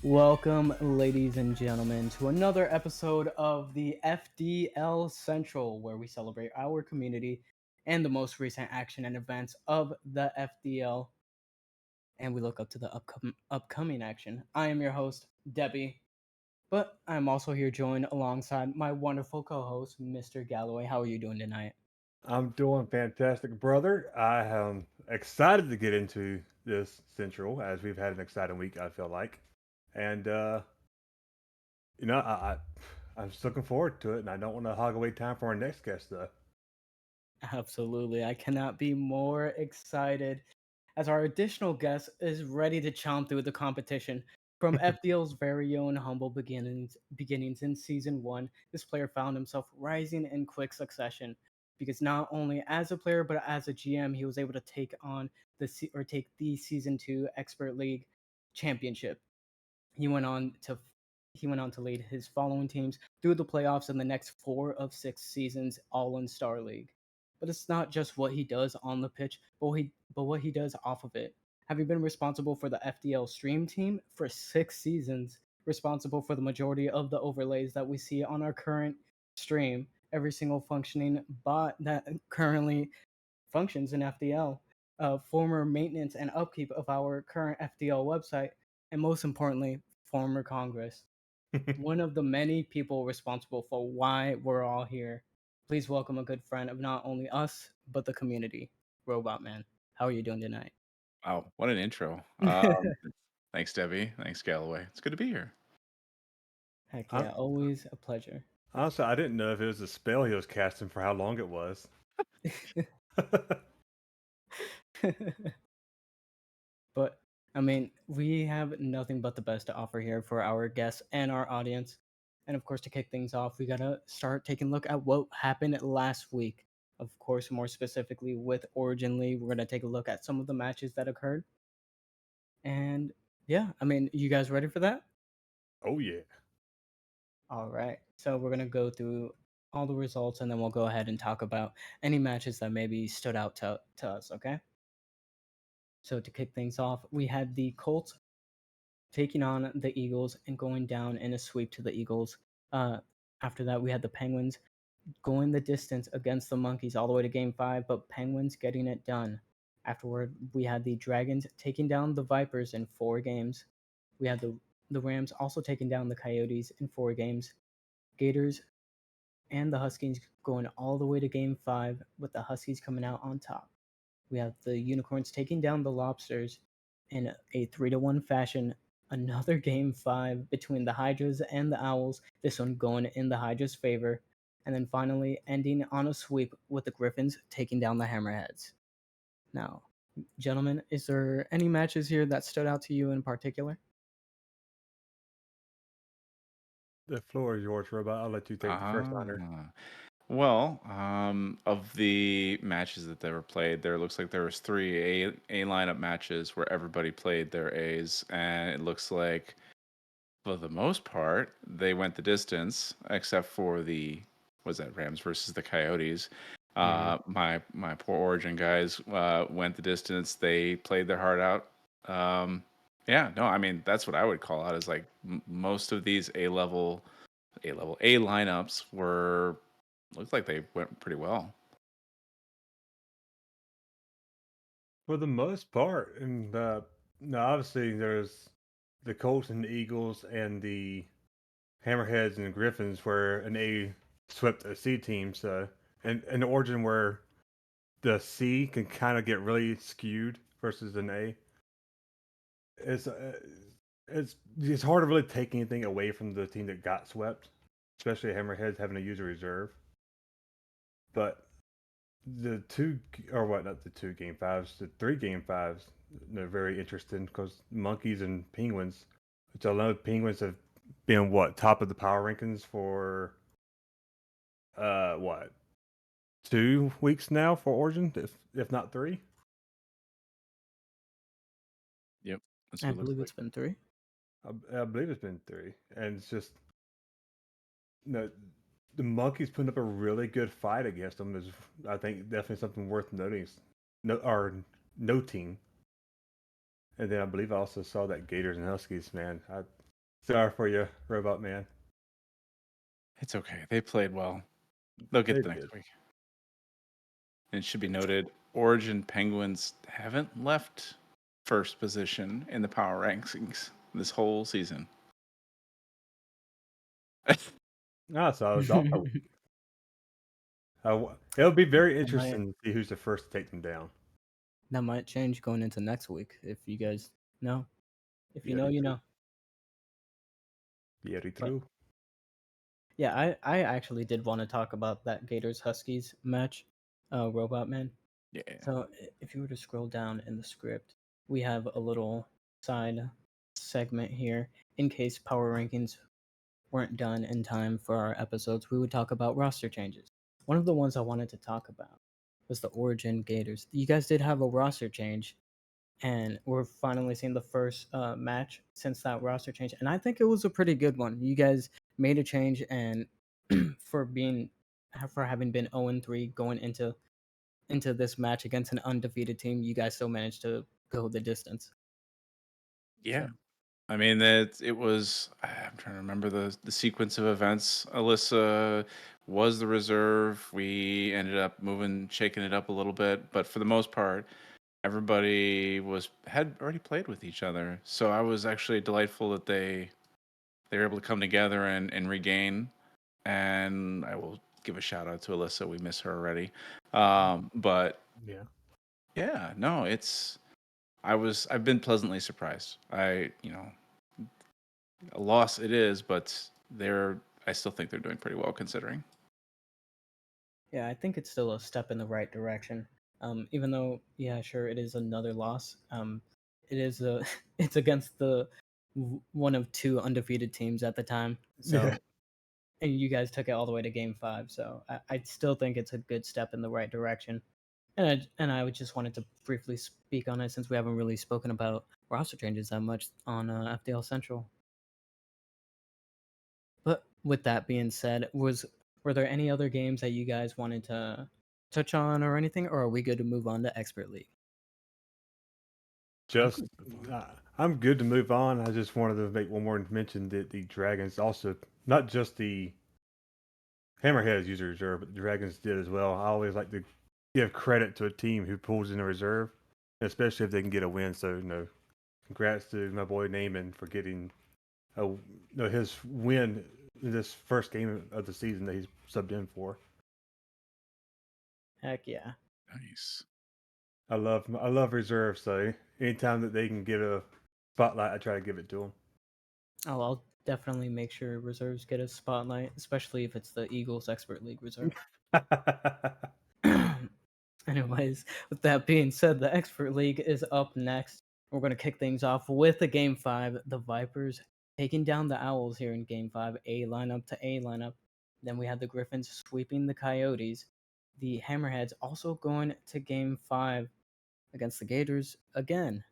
Welcome, ladies and gentlemen, to another episode of the FDL Central, where we celebrate our community and the most recent action and events of the FDL, and we look up to the upcoming action. I am your host, Debbie, but I'm also here joined alongside my wonderful co-host, Mr. Galloway. How are you doing tonight? I'm doing fantastic, brother. I am excited to get into this Central as we've had an exciting week, I feel like. And, you know, I'm just looking forward to it, and I don't want to hog away time for our next guest, though. Absolutely. I cannot be more excited as our additional guest is ready to chomp through the competition. From FDL's very own humble beginnings in season 1, this player found himself rising in quick succession because not only as a player but as a GM he was able to take the season 2 Expert League championship. He went on to he went on to lead his following teams through the playoffs in the next 4 of 6 seasons all in Star League. But it's not just what he does on the pitch, but what he does off of it. Having been responsible for the FDL stream team for 6 seasons, responsible for the majority of the overlays that we see on our current stream, every single functioning bot that currently functions in FDL, former maintenance and upkeep of our current FDL website, and most importantly, former Congress. One of the many people responsible for why we're all here. Please welcome a good friend of not only us, but the community, Robot Man. How are you doing tonight? Wow, what an intro. Thanks, Debbie. Thanks, Galloway. It's good to be here. Heck I, yeah, always a pleasure. Honestly, I didn't know if it was a spell he was casting for how long it was. But I mean, we have nothing but the best to offer here for our guests and our audience. And of course, to kick things off, we gotta start taking a look at what happened last week. Of course, more specifically with Origin League, we're gonna take a look at some of the matches that occurred. And yeah, I mean, you guys ready for that? Oh, yeah. All right. So we're gonna go through all the results, and then we'll go ahead and talk about any matches that maybe stood out to us. Okay. So to kick things off, we had the Colts taking on the Eagles and going down in a sweep to the Eagles. Uh, After that, we had the Penguins going the distance against the Monkeys all the way to Game 5, but Penguins getting it done. Afterward, we had the Dragons taking down the Vipers in 4 games. We had the Rams also taking down the Coyotes in 4 games. Gators and the Huskies going all the way to Game 5, with the Huskies coming out on top. We have the Unicorns taking down the Lobsters in a 3-1 fashion. Another Game 5 between the Hydras and the Owls, this one going in the Hydras' favor. And then finally ending on a sweep with the Griffins taking down the Hammerheads. Now, gentlemen, is there any matches here that stood out to you in particular? The floor is yours, Robot. I'll let you take the first honor. Ah, of the matches that they were played, there looks like there was three A lineup matches where everybody played their A's, and it looks like for the most part they went the distance, except for the was that Rams versus the Coyotes. Hmm. My poor Origin guys went the distance. They played their heart out. Yeah, no, I mean that's what I would call out is like most of these A lineups were looked like they went pretty well. For the most part, and no, obviously there's the Colts and the Eagles and the Hammerheads and Griffins where an A swept a C team. So, and the Origin where the C can kind of get really skewed versus an A. It's uh, it's hard to really take anything away from the team that got swept, especially Hammerheads having to use a reserve. But the two or what? Not the two game fives, the 3 game 5s. They're very interesting because monkeys and penguins, which I know penguins have been what top of the power rankings for what 2 weeks now for Origin, if not three. Yep, that's I what it looks believe like. it's been 3. I believe it's been three, and it's just no. The monkeys putting up a really good fight against them is, I think, definitely something worth noting. No, or noting. And then I believe I also saw that Gators and Huskies, man. Sorry for you, Robot Man. It's okay. They played well. They'll get They the did. next week. And it should be noted, Origin Penguins haven't left first position in the power rankings this whole season. Ah, so I was off a week. It'll be very That might interesting to see who's the first to take them down. that might change going into next week if you guys know. If you know, Very you true. know. Very But true. yeah, I actually did want to talk about that Gators Huskies match, Robot Man. Yeah. So if you were to scroll down in the script, we have a little side segment here in case power rankings weren't done in time for our episodes. We would talk about roster changes. One of the ones I wanted to talk about was the Origin Gators. You guys did have a roster change, and we're finally seeing the first match since that roster change, and I think it was a pretty good one. You guys made a change, and for having been 0-3 going into this match against an undefeated team, you guys still managed to go the distance. Yeah. So I mean, it was. I'm trying to remember the sequence of events. Alyssa was the reserve. We ended up shaking it up a little bit, but for the most part, everybody had already played with each other. So I was actually delightful that they were able to come together and regain. And I will give a shout out to Alyssa. We miss her already. But Yeah. yeah, no, I've been pleasantly surprised. A loss it is, but I still think they're doing pretty well considering. yeah, I think it's still a step in the right direction. Even though, yeah, sure, it is another loss. It is a it's against the one of two undefeated teams at the time. Yeah. So and you guys took it all the way to game 5. So I still think it's a good step in the right direction. And I would just wanted to briefly speak on it since we haven't really spoken about roster changes that much on FDL Central. But with that being said, were there any other games that you guys wanted to touch on or anything, or are we good to move on to Expert League? Just, I'm good to move on. I just wanted to make one more mention that the Dragons also, not just the Hammerheads use a reserve, but the Dragons did as well. I always like to give credit to a team who pulls in a reserve, especially if they can get a win. So, congrats to my boy Naaman for getting his win in this first game of the season that he's subbed in for. Heck yeah. Nice. I love reserves. So anytime that they can get a spotlight, I try to give it to Oh, I'll definitely make sure reserves get a spotlight, especially if it's the Eagles Expert League reserve. them. Anyways, with that being said, the Expert League is up next. We're going to kick things off with the Game 5. The Vipers taking down the Owls here in Game 5, A lineup to A lineup. Then we had the Griffins sweeping the Coyotes. The Hammerheads also going to Game 5 against the Gators again,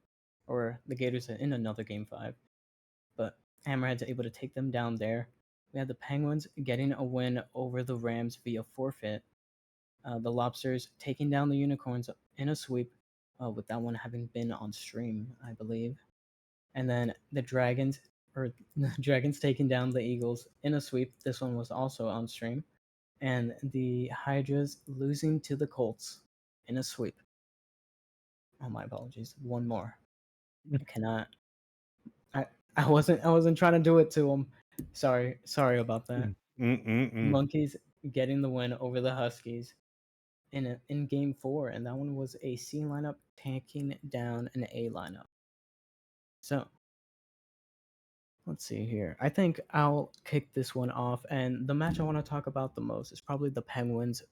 or the Gators in another Game 5. But Hammerheads able to take them down there. We had the Penguins getting a win over the Rams via forfeit. The Lobsters taking down the Unicorns in a sweep, with that one having been on stream, I believe. And then the Dragons, or the Dragons taking down the Eagles in a sweep. This one was also on stream. And the Hydras losing to the Colts in a sweep. Oh, my apologies. One more. I cannot. I I wasn't trying to do it to them. Sorry about that. Mm-mm-mm. Monkeys getting the win over the Huskies in Game 4, and that one was a C lineup taking down an A lineup. So let's see here. I think I'll kick this one off, and the match I want to talk about the most is probably the Penguins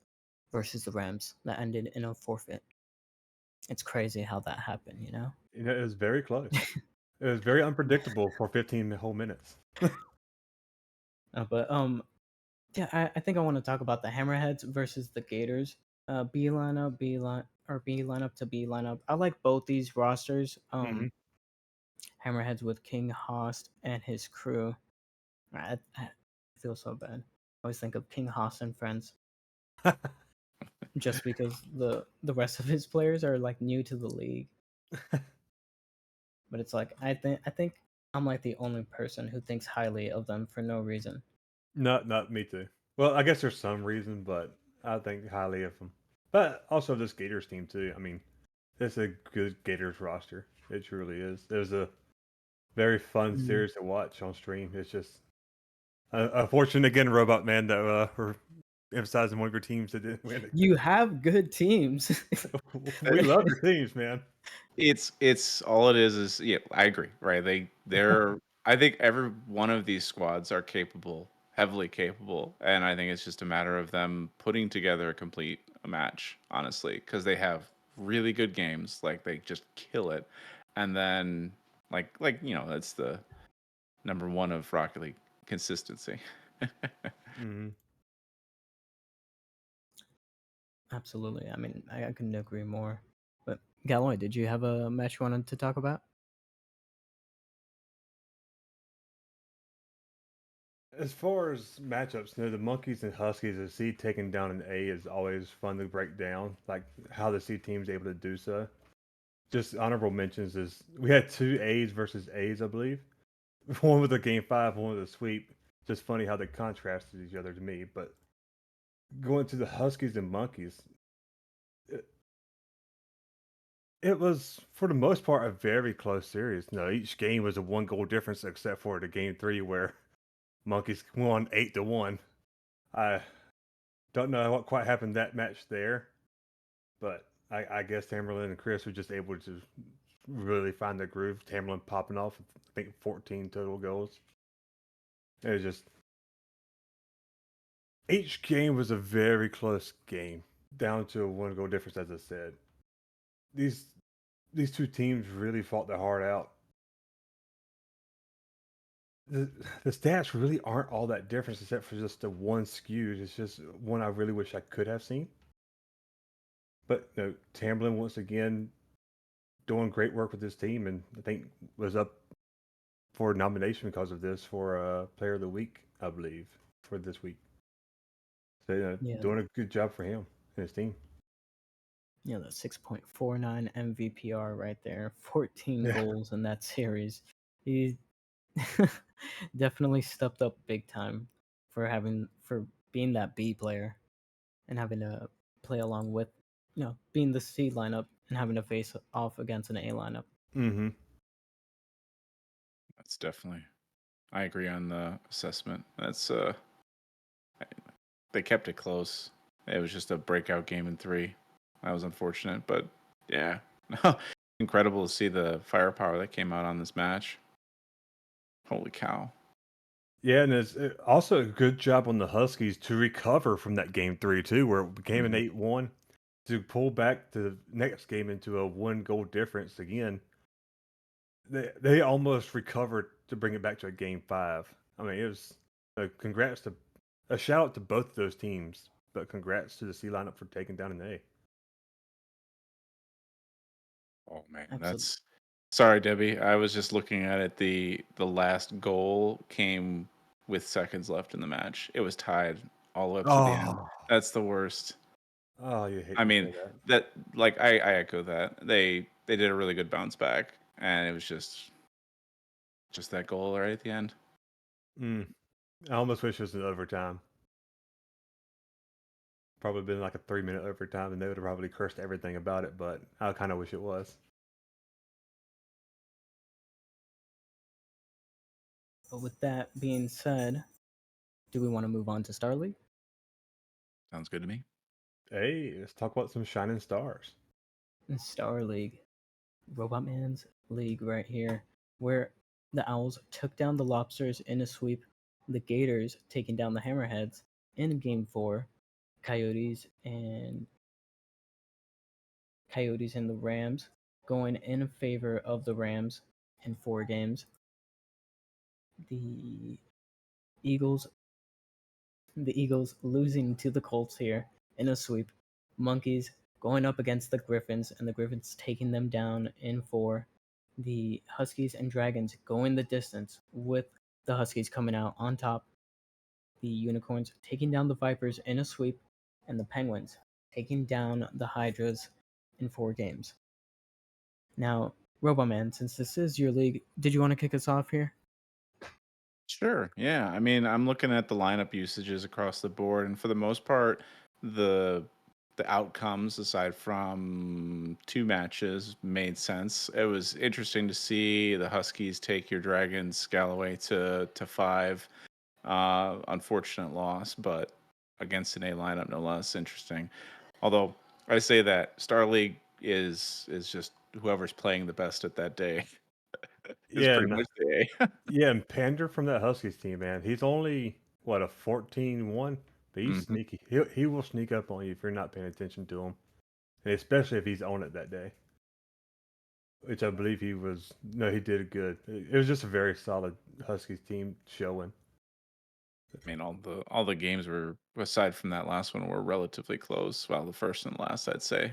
versus the Rams that ended in a forfeit. It's crazy how that happened, you know? It was very close. It was very unpredictable for 15 whole minutes. But yeah, I think I want to talk about the Hammerheads versus the Gators. B lineup, B lineup to B lineup. I like both these rosters. Hmm. Hammerheads with King Host and his crew. I feel so bad. I always think of King Host and friends, just because the rest of his players are like new to the league. But it's like I think I'm like the only person who thinks highly of them for no reason. Not me too. Well, I guess there's some reason, but I think highly of them. But also this Gators team too. I mean, it's a good Gators roster. It truly is. There's a very fun Mm. series to watch on stream. It's just unfortunate again, Robot Man, that we're emphasizing one of your teams that didn't win it. You have good teams. We love your teams, man. It's all it is yeah, I agree, right? They're I think every one of these squads are capable, heavily capable, and I think it's just a matter of them putting together a complete match, honestly, because they have really good games, like they just kill it, and then that's the number one of Rocket League consistency. Mhm. Absolutely. I mean, I couldn't agree more. But Galoy, did you have a match you wanted to talk about? As far as matchups, the Monkeys and Huskies, the C taking down an A is always fun to break down, like how the C team's able to do so. Just honorable mentions is we had two A's versus A's, I believe. One with a game five, one with a sweep. Just funny how they contrasted each other to me. But going to the Huskies and Monkeys, it, it was for the most part a very close series. No, each game was a 1 goal difference except for the game three where Monkeys won 8-1. I don't know what quite happened that match there, but I guess Tamerlan and Chris were just able to really find their groove. Tamerlan popping off, I think 14 total goals. It was just each game was a very close game, down to a 1 goal difference. As I said, these these two teams really fought their heart out. The, the stats really aren't all that different, except for just the one skewed. It's just one I really wish I could have seen. But no, Tamblin once again doing great work with this team, and I think was up for nomination because of this for Player of the Week, I believe, for this week. So Yeah. doing a good job for him and his team. Yeah, the 6.49 MVPR right there. 14 Yeah. goals in that series. He definitely stepped up big time for being that B player and having to play along with, being the C lineup and having to face off against an A lineup. Mm-hmm. That's definitely I agree on the assessment. That's they kept it close. It was just a breakout game in three. That was unfortunate, but yeah, incredible to see the firepower that came out on this match. Holy cow! Yeah, and it's also a good job on the Huskies to recover from that game three too, where it became an 8-1 to pull back the next game into a 1 goal difference again. They almost recovered to bring it back to a game five. I mean, it was congrats to a shout out to both of those teams, but congrats to the C lineup for taking down an A. Oh man, Absolutely. that's sorry, Debbie. I was just looking at it. The last goal came with seconds left in the match. It was tied all the way up to the end. Oh, That's the worst. oh, you hate I to say mean, that. that like I echo that. They did a really good bounce back, and it was just that goal right at the end. Mm, I almost wish it was an overtime. Probably been like a 3 minute overtime, and they would have probably cursed everything about it. But I kind of wish it was. But with that being said, do we want to move on to Star League? Sounds good to me. Hey, let's talk about some shining stars. Star League, Robot Man's league right here, where the Owls took down the Lobsters in a sweep, the Gators taking down the Hammerheads in Game 4, Coyotes and the Rams going in favor of the Rams in 4 games. The Eagles losing to the Colts here in a sweep. Monkeys going up against the Griffins and the Griffins taking them down in 4. The Huskies and Dragons going the distance with the Huskies coming out on top. The Unicorns taking down the Vipers in a sweep, and the Penguins taking down the Hydras in 4 games. Now, Roboman, since this is your league, did you want to kick us off here? Sure. Yeah. I mean, I'm looking at the lineup usages across the board, and for the most part, the the outcomes, aside from two matches, made sense. It was interesting to see the Huskies take your Dragons Galloway to 5. Unfortunate loss, but against an A lineup, no less interesting. Although I say that Star League is just whoever's playing the best at that day is Yeah, pretty and much the A. yeah, and Pander from that Huskies team, man, he's only what a 14-1, but he's Mhm. sneaky. He will sneak up on you if you're not paying attention to him, and especially if he's on it that day. Which I believe he was. No, he did good. It was just a very solid Huskies team showing. I mean, all the games were, aside from that last one, were relatively close. Well, the first and last, I'd say.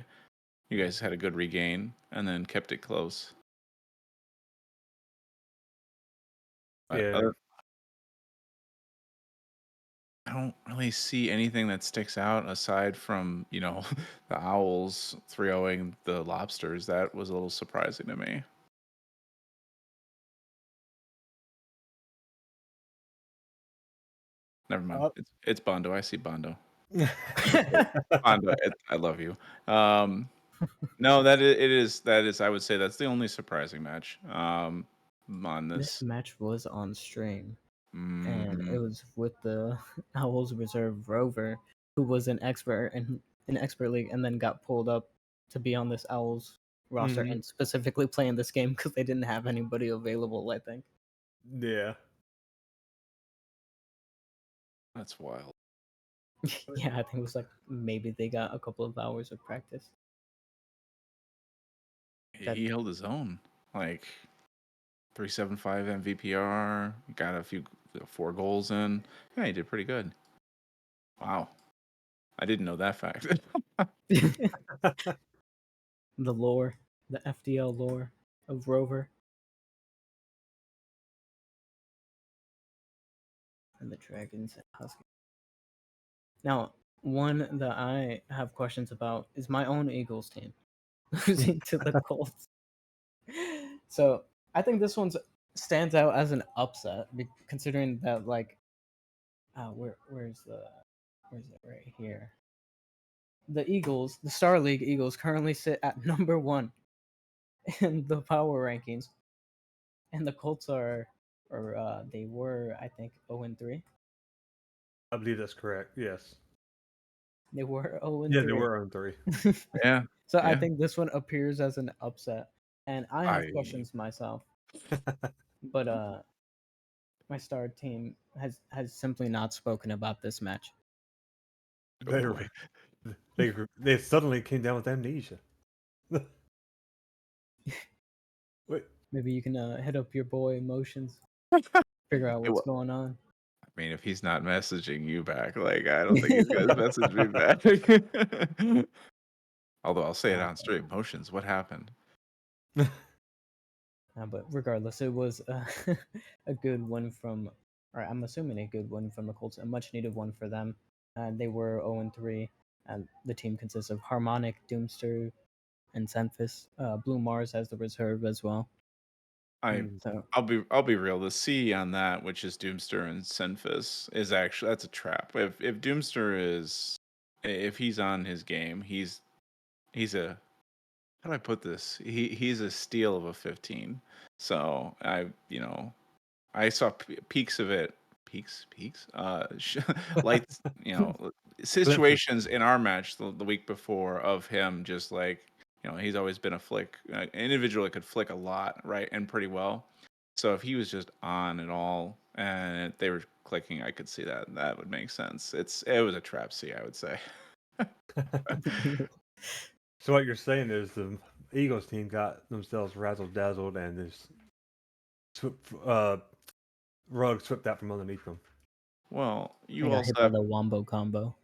You guys had a good regain and then kept it close. But Yeah, I don't really see anything that sticks out aside from, the Owls 3-0ing the Lobsters. That was a little surprising to me. Never mind. uh, It's Bondo. I see Bondo. Bondo, I love you. Um, no, that is I would say that's the only surprising match on This this. match was on stream, and it Mhm. was with the Owls reserve Rover, who was an expert in an expert league, and then got pulled up to be on this Owls roster hmm and specifically playing this game because they didn't have anybody available. I think. yeah. That's wild. Yeah, I think it was like maybe they got a couple of hours of practice. That He held his own. Like 375 MVPR, got a few 4 goals in. Yeah, he did pretty good. Wow. I didn't know that fact. the lore, the FDL lore of Rover and the Dragons and Huskies. Now, one that I have questions about is my own Eagles team losing to the Colts. So I think this one stands out as an upset, considering that where's it right here? The Eagles, the Star League Eagles, currently sit at number 1 in the power rankings, and the Colts they were, I think, 0-3. I believe that's correct. Yes. They were 0 and Yeah, they 3. were on 3. Yeah, So I yeah. think this one appears as an upset, and I have I questions myself. But my star team has simply not spoken about this match. oh they boy. they suddenly came down with amnesia. Wait, Maybe you can hit up your boy emotions, figure out It what's wa- going on. I mean, if he's not messaging you back, like I don't think he's gonna message me back. Although I'll say it on stream. Motions, what happened? But regardless, it was a good one or I'm assuming a good one from the Colts, a much needed one for them. They were 0-3, and the team consists of Harmonic, Doomster, and Cenfis. Blue Mars has the reserve as well. I mm, So I'll be real. The C on that, which is Doomster and Senfis, is actually that's a trap. If Doomster is, if he's on his game, he's a, how do I put this? He's a steal of a 15. So I saw peaks of it. Peaks. Lights. glimpses. Situations in our match the week before of him just like he's always been a flick, an individual that could flick a lot, right, and pretty well. So if he was just on at all and they were clicking, I could see that. That would make sense. It was a trap C, I would say. So what you're saying is the Eagles team got themselves razzle dazzled and this rug swept out from underneath them. Well, they you got also hit by have the Wombo combo.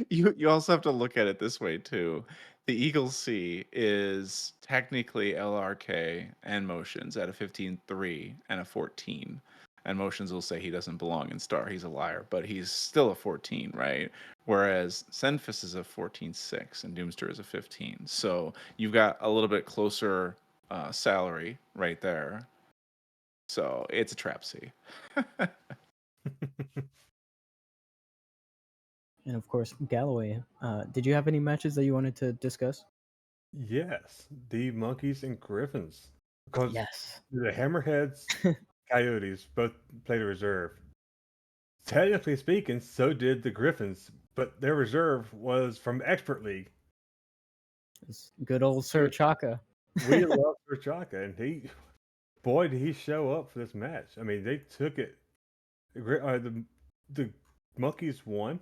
you also have to look at it this way too. The Eagle C is technically LRK and Motions at a 15-3 and a 14. And Motions will say he doesn't belong in Star. He's a liar, but he's still a 14, right? Whereas Senfis is a 14-6 and Doomster is a 15. So you've got a little bit closer salary right there. So it's a trap C. And of course, Galloway. Did you have any matches that you wanted to discuss? Yes, the monkeys and griffins. Because Yes. the hammerheads, coyotes both played a reserve. Technically speaking, so did the griffins, but their reserve was from expert league. It's good old Sir Chaka. We love Chaka, and boy, did he show up for this match. I mean, they took it. The monkeys won,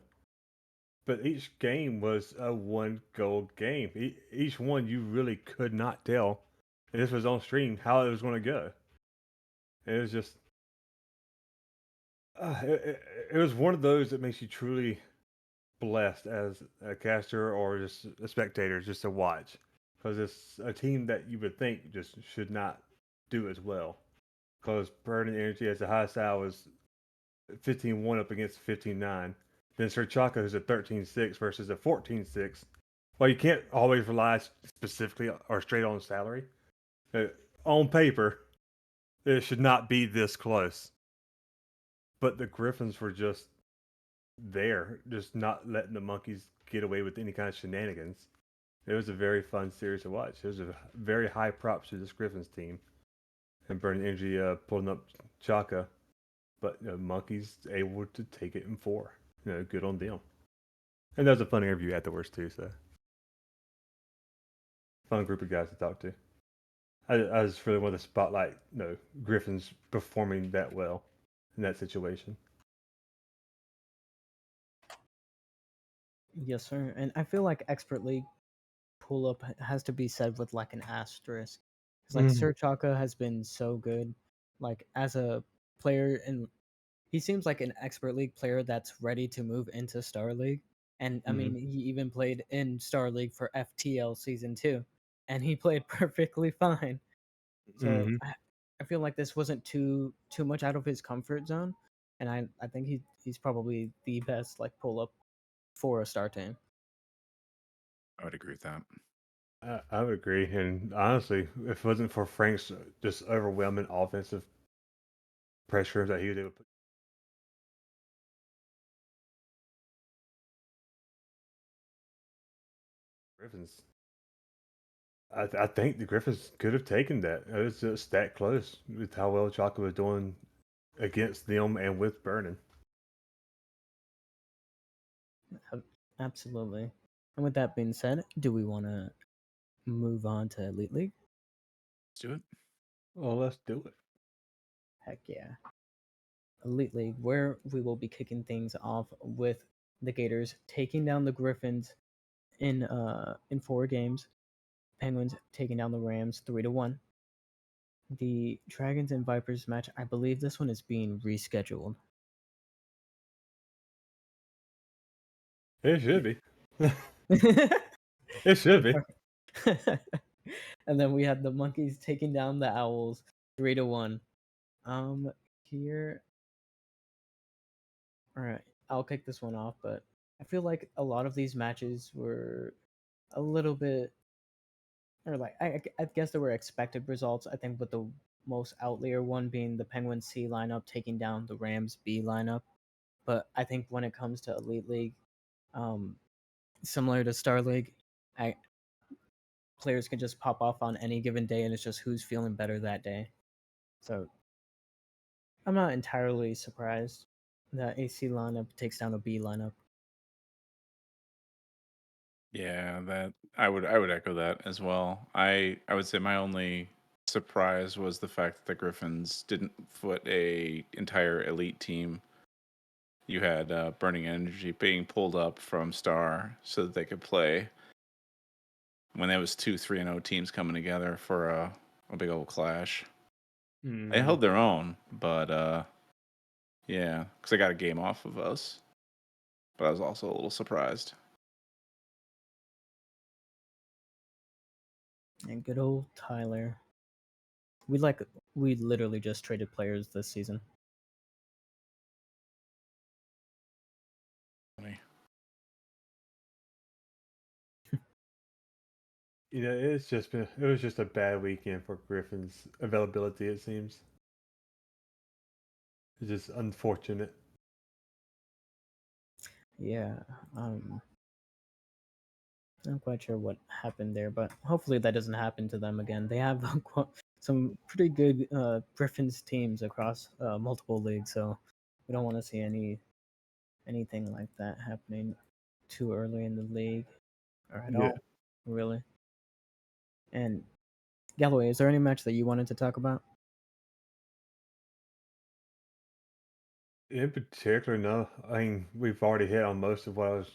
but each game was a one goal game. Each one you really could not tell, and this was on stream, how it was going to go. And it was just, it was one of those that makes you truly blessed as a caster or just a spectator just to watch, because it's a team that you would think just should not do as well. Because Burning Energy as the highest out was 15-1 up against 15-9. Then Sir Chaka is a 13-6 versus a 14-6. Well, you can't always rely specifically or straight on salary. Uh, on paper, it should not be this close. But the Griffins were just there, just not letting the monkeys get away with any kind of shenanigans. It was a very fun series to watch. It was a very high props to this Griffins team. And Burning Energy pulling up Chaka, but monkeys able to take it in four. Good on them. And that was a fun interview afterwards too. So fun group of guys to talk to. I just really want to spotlight Griffin's performing that well in that situation. Yes, sir. And I feel like Expert League pull up has to be said with like an asterisk. Because like Sir Chaka has been so good, like as a player, and he seems like an Expert League player that's ready to move into Star League. And I mean, he even played in Star League for FTL season 2, and he played perfectly fine. So I feel like this wasn't too much out of his comfort zone, and I think he's probably the best like pull up for a star team. I would agree with that. I would agree. And honestly, if it wasn't for Frank's just overwhelming offensive pressure that he was able to put Griffins, I think the Griffins could have taken that. It was just that close with how well Chaka was doing against them and with Burning. Absolutely. And with that being said, do we want to move on to Elite League? Let's do it. Well, let's do it. Heck yeah. Elite League, where we will be kicking things off with the Gators taking down the Griffins in 4 games. Penguins taking down the Rams 3-1. The Dragons and Vipers match, I believe this one is being rescheduled. It should be. It should be. And then we had the Monkeys taking down the Owls 3-1. Here, all right, I'll kick this one off, but I feel like a lot of these matches were a little bit, or like I guess there were expected results. I think, with the most outlier one being the Penguins C lineup taking down the Rams B lineup. But I think when it comes to Elite League, um, similar to Star League, I players can just pop off on any given day, and it's just who's feeling better that day. So I'm not entirely surprised that AC lineup takes down a B lineup. Yeah, that I would echo that as well. I would say my only surprise was the fact that the Griffins didn't foot a entire elite team. You had Burning Energy being pulled up from Star so that they could play when there was 2 3-0 teams coming together for a big old clash. They held their own, but yeah, because they got a game off of us. But I was also a little surprised. And good old Tyler. We literally just traded players this season. Funny. it was just a bad weekend for Griffin's availability. It seems it's just unfortunate. Yeah, um, not quite sure what happened there, but hopefully that doesn't happen to them again. They have some pretty good Griffins teams across multiple leagues, so we don't want to see anything like that happening too early in the league or at Yeah. all, really. And Galloway, is there any match that you wanted to talk about? In particular, no. I mean, we've already hit on most of what I was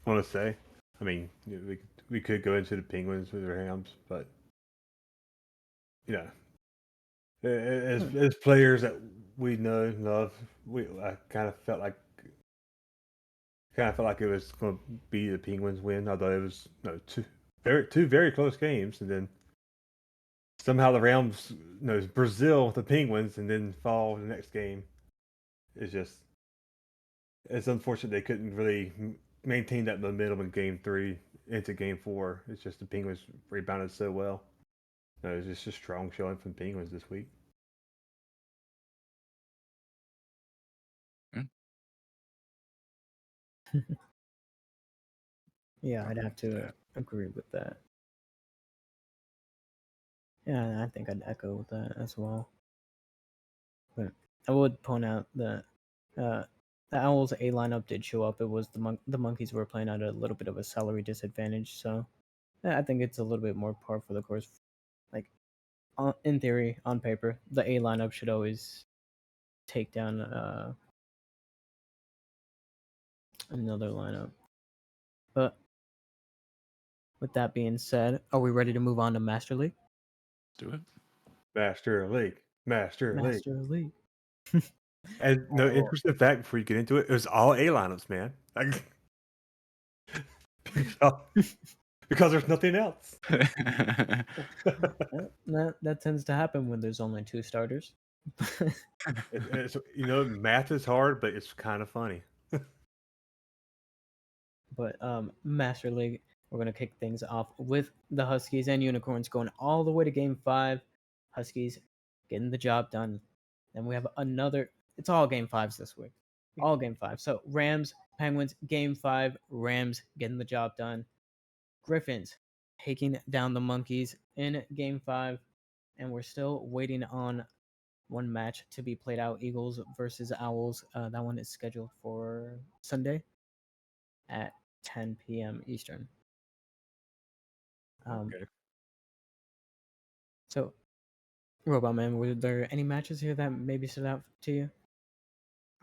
want to say. I mean, we could go into the Penguins with the Rams, but you know, Hmm. as players that we know and love, I kind of felt like it was going to be the Penguins win. Although it was no two very close games, and then somehow the Rams, Brazil, the Penguins, and then fall the next game. It's just it's unfortunate they couldn't really maintain that momentum in Game 3 into Game 4. It's just the Penguins rebounded so well. No, it's just a strong showing from the Penguins this week. Mm, Yeah, I'd fine have with to that. agree with that. Yeah, I think I'd echo that as well. But I would point out that uh, the Owls A lineup did show up. It was the Monkeys were playing at a little bit of a salary disadvantage, so yeah, I think it's a little bit more par for the course. Like in theory, on paper, the A lineup should always take down another lineup. But with that being said, are we ready to move on to Master League? Do it. Master League, Master League. Master League. And no Oh. interesting fact before you get into it, it was all A lineups, man. Like, because, because there's nothing else. That tends to happen when there's only two starters. Math is hard, but it's kind of funny. But Master League, we're gonna kick things off with the Huskies and Unicorns going all the way to Game 5. Huskies getting the job done. Then we have another. It's all Game 5s this week. All Game 5. So Rams, Penguins, Game 5. Rams getting the job done. Griffins taking down the Monkeys in Game 5. And we're still waiting on one match to be played out. Eagles versus Owls. That one is scheduled for Sunday at 10 p.m. Eastern. Okay. So, Robot Man, were there any matches here that maybe stood out to you?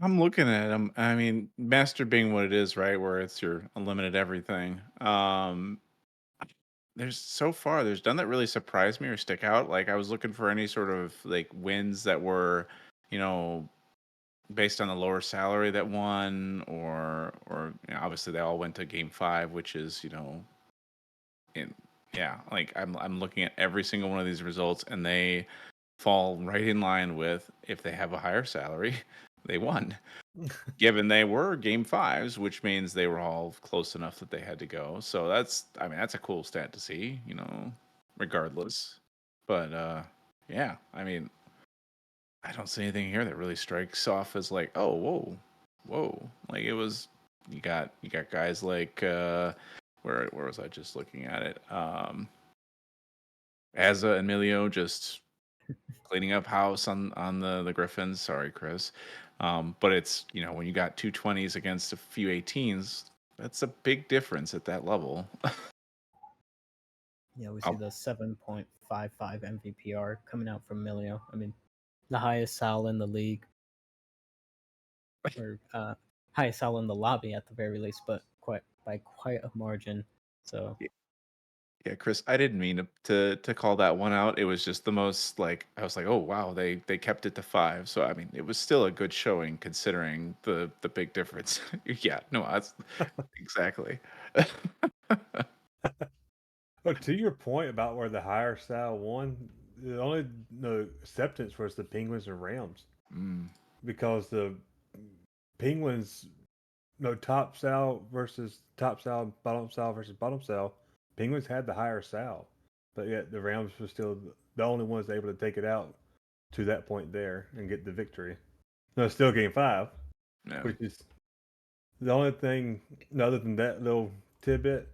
I'm looking at them. I mean, Master being what it is, right? Where it's your unlimited everything. There's so far, there's none that really surprised me or stick out. Like I was looking for any sort of like wins that were, you know, based on the lower salary that won, or obviously they all went to Game 5, which is in yeah, like I'm looking at every single one of these results, and they fall right in line with if they have a higher salary, they won. Given they were Game 5s, which means they were all close enough that they had to go. So I mean, that's a cool stat to see, regardless. But yeah, I mean, I don't see anything here that really strikes off as like, oh, whoa. Like it was you got guys like where was I just looking at it? Azza and Emilio just cleaning up house on the Griffins. Sorry, Chris. But it's when you got 220s against a few 18s, that's a big difference at that level. Yeah, we see Oh, the 7.55 MVPR coming out from Milio. I mean, the highest sal in the league, or highest sal in the lobby at the very least, but quite a margin. So yeah, Chris, I didn't mean to call that one out. It was just the most like I was like, oh wow, they kept it to 5. So I mean, it was still a good showing considering the big difference. Yeah, no, that's exactly. But to your point about where the higher style won, the only no acceptance was the Penguins and Rams Mm, because the Penguins no top style versus top style, bottom style versus bottom style. Penguins had the higher style. but yet the Rams were still the only ones able to take it out to that point there and get the victory. No, it's still game five, Yeah. which is the only thing other than that little tidbit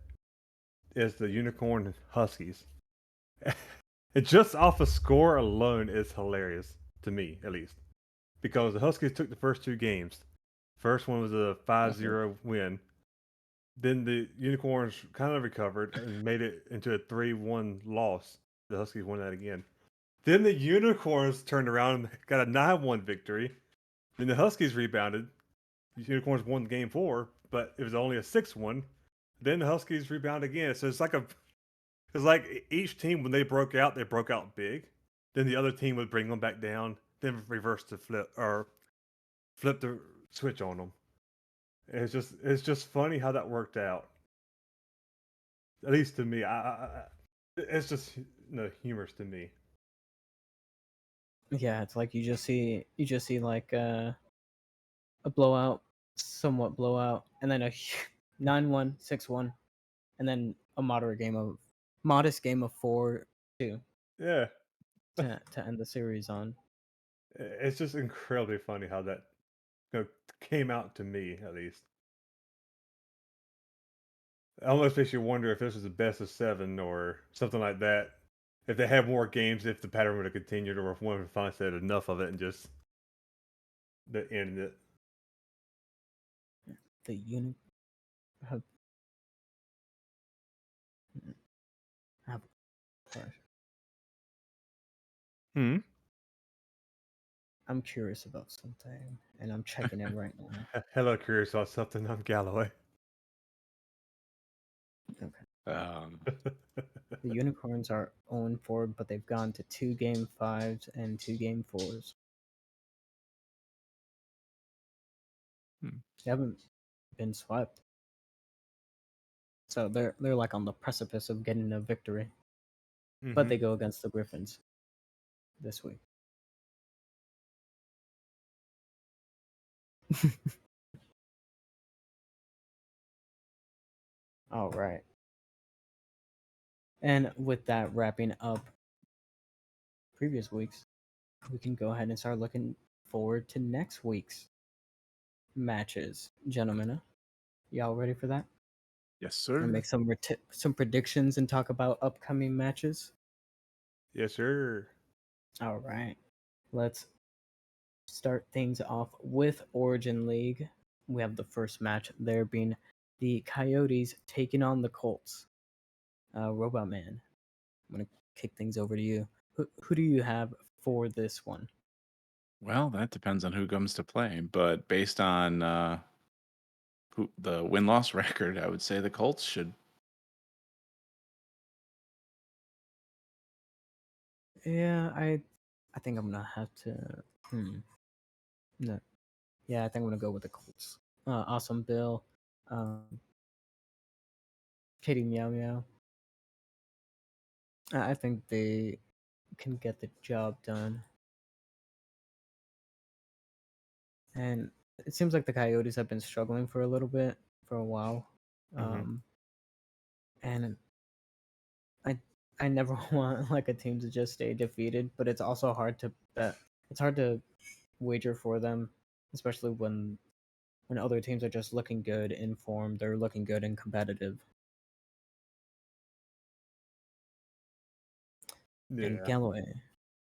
is the Unicorn Huskies. It just off a score alone is hilarious to me, at least, because the Huskies took the first two games. First one was a 5-0 win. Then the Unicorns kind of recovered and made it into a 3-1 loss. The Huskies won that again. Then the Unicorns turned around and got a 9-1 victory. Then the Huskies rebounded. The Unicorns won game four, but it was only a 6-1. Then the Huskies rebound again. So it's like each team when they broke out big. Then the other team would bring them back down, then reverse the flip the switch on them. It's just funny how that worked out. At least to me, it's just humorous to me. Yeah, it's like you just see like a blowout, somewhat blowout, and then a 9-1, 6-1, and then a modest game of 4-2 Yeah, to end the series on. it's just incredibly funny how that came out to me, at least. It almost makes you wonder if this was the best of seven or something like that. If they had more games, if the pattern would have continued, or if one would finally said enough of it and just ended it. The uni have, have Hmm. I'm curious about something, and I'm checking it right now. Hello, curious about something. I'm Galloway. Okay. Um, The Unicorns are 0-4, but they've gone to 2 game 5s and 2 game 4s. hmm. They haven't been swept. So they're like on the precipice of getting a victory. But Mm-hmm. they go against the Griffins this week. All right. And with that wrapping up previous weeks, we can go ahead and start looking forward to next week's matches. Gentlemen, y'all ready for that? Yes, And sir. make some predictions and talk about upcoming matches. Yes, sir. All right. Let's start things off with Origin League. We have the first match there being the Coyotes taking on the Colts. Robot Man, I'm gonna kick things over to you. Who do you have for this one? Well, that depends on who comes to play, but based on the win loss record, I would say the Colts should. Yeah, I think I'm gonna have to. No, yeah, I think I'm gonna go with the Colts. Awesome Bill, um, Katie Meow Meow. I think they can get the job done. And it seems like the Coyotes have been struggling for a little bit, for a while. Mm-hmm. And I I never want like a team to just stay defeated, but it's also hard to bet. It's hard to wager for them, especially when other teams are just looking good in form. They're looking good and competitive. And Yeah. Galloway,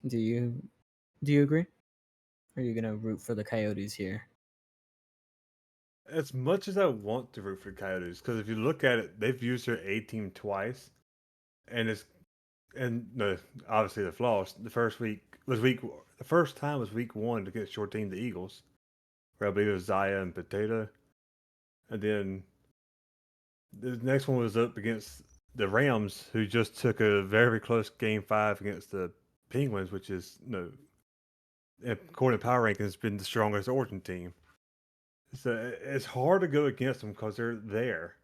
do you do you agree? Or are you gonna root for the Coyotes here? As much as I want to root for the Coyotes, because if you look at it, they've used their A team twice, and no, obviously the flaws. The first time was week one against your team, the Eagles, where I believe it was Zaya and Potato, and then the next one was up against the Rams, who just took a very close game five against the Penguins, which is according to power rankings, been the strongest Origin team. So it's hard to go against them because they're there.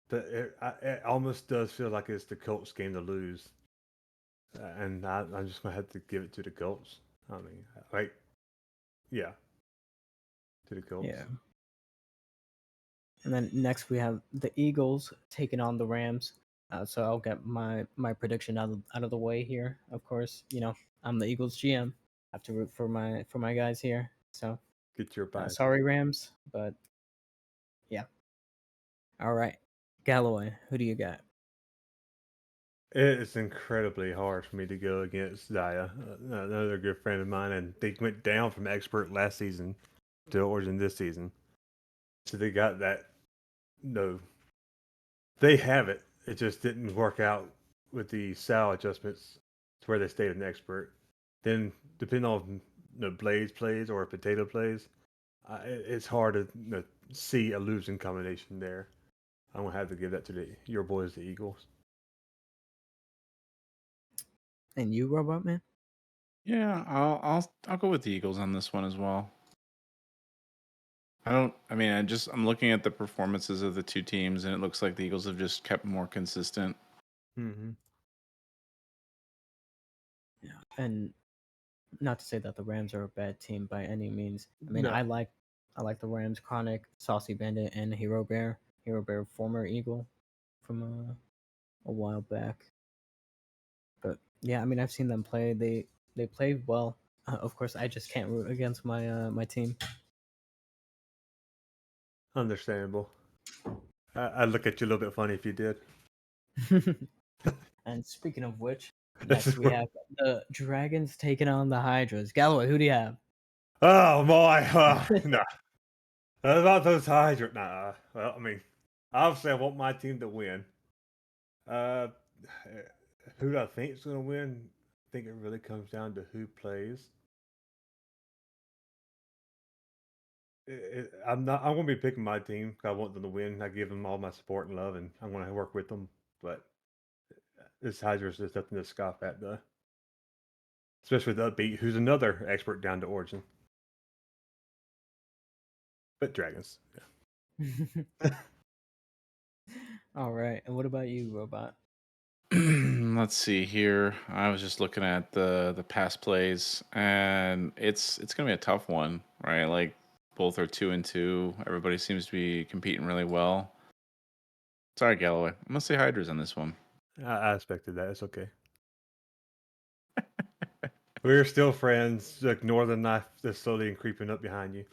But it almost does feel like it's the Colts' game to lose, and I'm just gonna have to give it to the Colts. I mean, like, yeah, to the Colts. Yeah. And then next we have the Eagles taking on the Rams. So I'll get my prediction out of the way here. Of course, I'm the Eagles GM. I have to root for my guys here. So Get your bias. sorry, Rams, but yeah. All right, Galloway, who do you got? It's incredibly hard for me to go against Zaya, another good friend of mine, and they went down from expert last season to origin this season. So they got that. No, they have it. It just didn't work out with the Sal adjustments to where they stayed an expert. Then, depending on Blaze plays or Potato plays, it's hard to see a losing combination there. I'm gonna have to give that to your boys, the Eagles. And you, Robot Man? Yeah, I'll go with the Eagles on this one as well. I mean, I'm looking at the performances of the two teams, and it looks like the Eagles have just kept more consistent. Mm-hmm. Yeah. And not to say that the Rams are a bad team by any means. I mean, No, I like the Rams, Chronic, Saucy Bandit, and Hero Bear. Hero Bear, former Eagle from a while back. But yeah, I mean, I've seen them play. They play well. Of course, I just can't root against my team. understandable. I'd look at you a little bit funny if you did. And speaking of which, This next is we have the Dragons taking on the Hydras. Galloway, who do you have? Oh my! Nah, about those Hydra. Nah. Well, I mean, obviously, I want my team to win. Uh, who do I think is going to win? I think it really comes down to who plays. I'm not. I'm going to be picking my team. 'Cause I want them to win. I give them all my support and love, and I'm going to work with them. But this Hydra is just nothing to scoff at, though. Especially with Upbeat, who's another expert down to Origin. But Dragons, yeah. All right. And what about you, Robot? Let's see here. I was just looking at the past plays, and it's gonna be a tough one, right? Like both are 2-2. Everybody seems to be competing really well. Sorry, Galloway. I'm gonna say Hydras on this one. I expected that. It's okay. We're still friends. Like Northern Knife just slowly creeping up behind you.